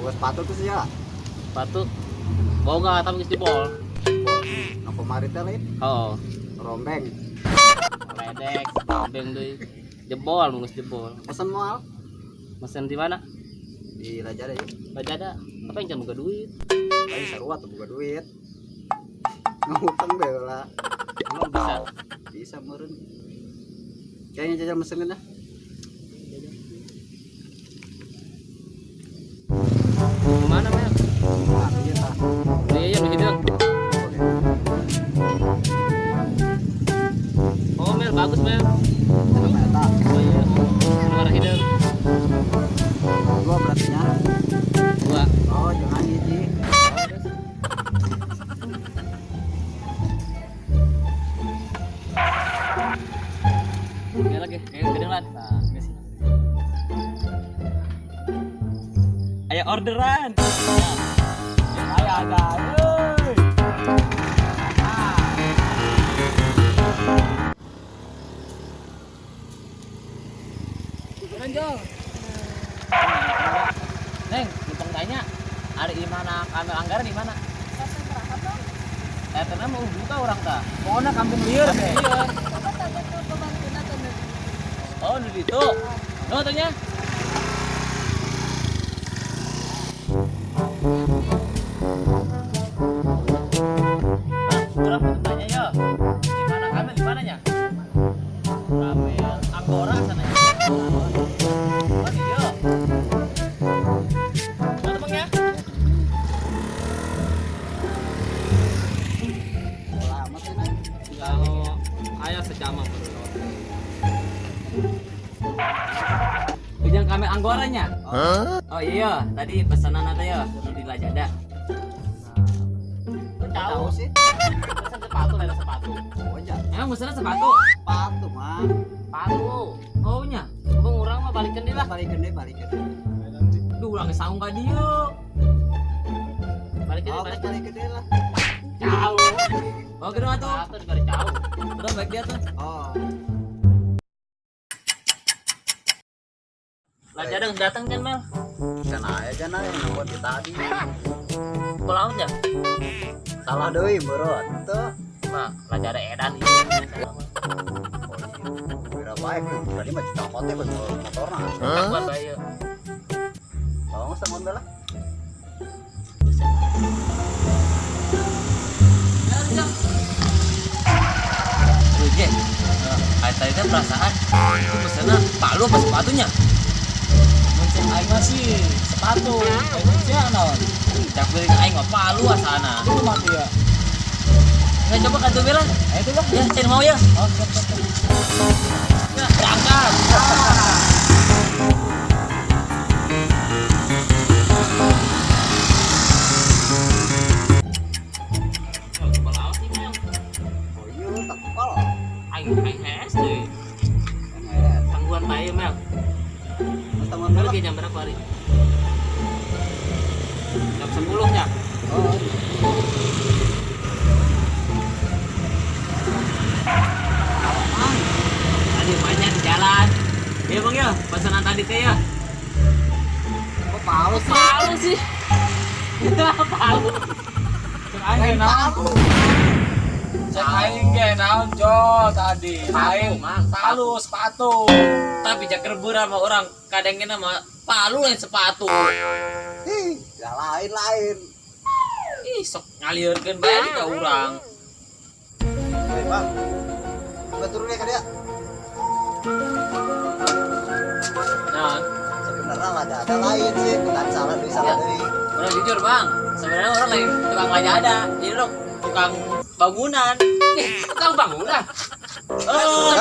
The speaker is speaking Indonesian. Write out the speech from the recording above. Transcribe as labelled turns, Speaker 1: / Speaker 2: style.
Speaker 1: Buat sepatu tuh sih ya.
Speaker 2: Sepatu. Bau nggak tapi geus jebol.
Speaker 1: Apa mari teh lain?
Speaker 2: Oh,
Speaker 1: Rombeng.
Speaker 2: ledek, rombeng deui. Jebol geus jebol.
Speaker 1: Pesan moal
Speaker 2: Mesen di mana?
Speaker 1: di Lazada ya.
Speaker 2: Lazada. Apa yang buka duit?
Speaker 1: Tadi sarua tuh buka duit. Ngutang deh lah.
Speaker 2: Emang bisa.
Speaker 1: Bisa meureun. Kayaknya jajal mesenin dah.
Speaker 2: Kemana Mel?
Speaker 1: Nah, iya tah.
Speaker 2: Iya di situ. Oh Mel bagus Mel.
Speaker 1: Sama eta.
Speaker 2: Oh iya. Suara hidung.
Speaker 1: Gua berarti nya.
Speaker 2: Dua.
Speaker 1: Oh, jangan hiji.
Speaker 2: Ya lagi, kayak kedengeran. Nah, guys. Ayo orderan. Ayo ada. Jol. Neng, numpang tanya, ada di mana Kamel Anggaran di mana? Karena mau buka orang tak. Pokoknya kampung liar deh. Iya. Oh, di situ. No, tanya. Kurang tanya ya. Di mana Kamel di mananya? Kamel Anggora sana. Oh, iya. Mana Bang ya?
Speaker 1: Lama sih, Nay.
Speaker 2: Kalau ayah sejam baru. Ujang Kamel Anggoranya. Oh iya, tadi pesanan ada ya di Lazada.
Speaker 1: Tahu sih.
Speaker 2: Pesan sepatu, ada sepatu.
Speaker 1: Oh, ja.
Speaker 2: Emang pesanan sepatu?
Speaker 1: Sepatu mah.
Speaker 2: Sepatu. Oh nya. Bang urang mah balikin deh lah.
Speaker 1: Balikin deh.
Speaker 2: Duh, urang saung ka dieu. Balikin deh,
Speaker 1: Oh,
Speaker 2: balikin.
Speaker 1: balikin deh lah.
Speaker 2: Jauh. Oh, gede atuh. Atuh di jauh. Udah baik dia tuh.
Speaker 1: Oh.
Speaker 2: Lazada datang kan, Mel?
Speaker 1: Sana aja nah yang buat kita tadi.
Speaker 2: Pulau aja.
Speaker 1: Salah deui meureun. Teu.
Speaker 2: Nah, Lazada edan.
Speaker 1: Kira baik tuh. Tadi mah cokot teh motorna.
Speaker 2: Buat bayi.
Speaker 1: Oh, geus tanggung bela.
Speaker 2: Oke. Tadi teh perasaan itu pesanan palu apa sepatunya?
Speaker 3: Mencet aing mah sih sepatu. Indonesia naon?
Speaker 2: Cak beli aing mah palu asana.
Speaker 3: Itu mah dia.
Speaker 2: Nggak coba kan tuh bela?
Speaker 3: Itu lah.
Speaker 2: Ya, cari mau ya.
Speaker 3: Oh, siap.
Speaker 2: Ya, berangkat.
Speaker 1: Oh iya, tak kepal.
Speaker 2: Aing hes deh. Tangguhan bayi Mel.
Speaker 1: Geus tanggung bela.
Speaker 2: Lagi jam berapa hari? Jam 10 ya.
Speaker 1: Oh.
Speaker 2: Tadi banyak di jalan. Iya bang ya, pesanan tadi teh ya.
Speaker 1: Kok palu sih?
Speaker 2: Palu sih. Palu.
Speaker 3: Cek aing naon? Cek aing ge naon Jo tadi. Aing
Speaker 2: Mang,
Speaker 3: palu sepatu.
Speaker 2: Tapi jak rebur sama orang kadangnya nama palu yang sepatu.
Speaker 1: Ih, ya lain.
Speaker 2: Ih, sok ngalirkeun bae di ka urang.
Speaker 1: Hei, Bang. Coba turun ya ka dia.
Speaker 2: Nah,
Speaker 1: Sebenarnya ada lain sih, bukan salah deui.
Speaker 2: orang jujur bang, sebenarnya orang lain tukang Lazada, jadi orang tukang bangunan. Tukang bangunan. Oh,